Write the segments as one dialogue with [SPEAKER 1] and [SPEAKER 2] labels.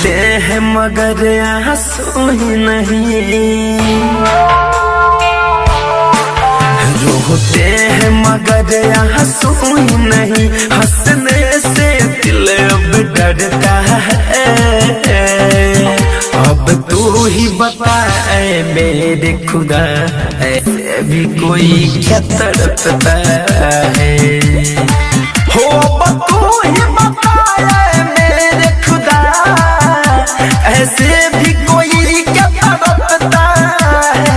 [SPEAKER 1] रोते हैं मगर आंसू ही नहीं, रोते हैं मगर आंसू ही नहीं, हंसने से दिल अब डरता है। अब तू ही बता मेरे खुदा, ऐसे भी कोई क्या तड़पता है। हो अब तू ही बता मेरे खुदा, ऐसे भी कोई क्या तड़पता है।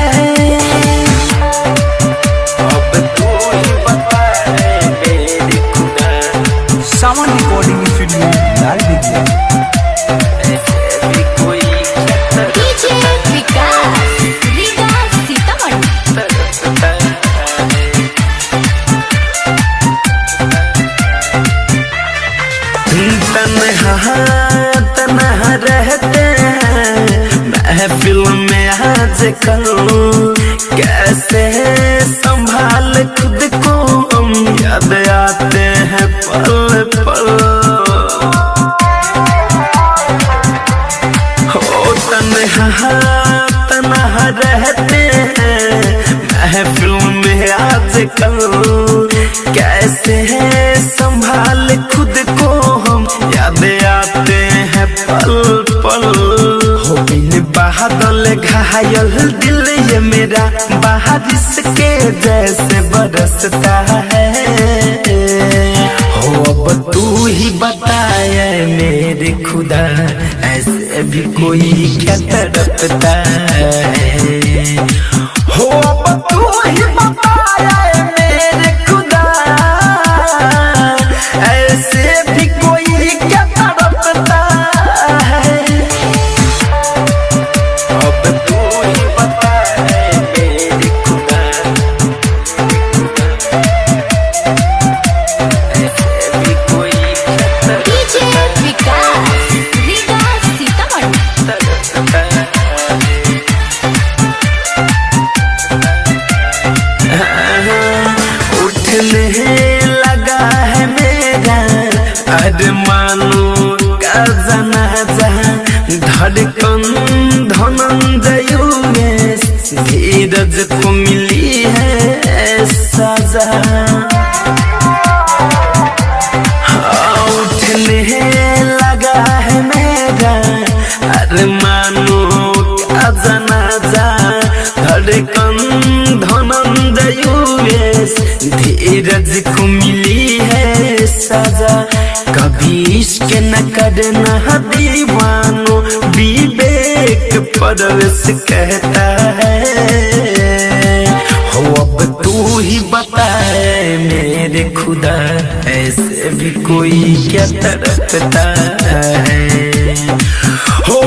[SPEAKER 1] अब तू ही बता मेरे खुदा।
[SPEAKER 2] सावन रिकॉर्डिंग स्टूडियो लाल दिग्गज।
[SPEAKER 1] तन्हा रहते हैं महफिल में आजकल, कैसे संभाल खुद को हम, याद आते हैं पल पल। हो तन्हा रहते हैं महफिल में आजकल, कैसे संभाल खुद को हम, याद आते हैं पल पल। हो बिन बादल घायल दिल ये मेरा, बारिश के जैसे बरसता है। हो अब तू ही बताया मेरे खुदा, ऐसे भी कोई क्या तड़पता है। हो अब तू ही बताया मेरे खुदा, ऐसे भी कोई क्या तड़पता है। अब तू ही बता मेरे खुदा, ऐसे भी कोई क्या तड़पता है। उठने लगा है मेरा अरमानों का जनाजा, धड़कन धनंजय में धीरज को मिली है सजा। उठने लगा है मेरा अरमानों का जनाजा, धड़कन धनंजय धीरज को मिली है सजा। कभी इश्क न करना दीवानो, विवेक परवेश कहता है। हो अब तू ही बता मेरे खुदा, ऐसे भी कोई क्या तड़पता है। हो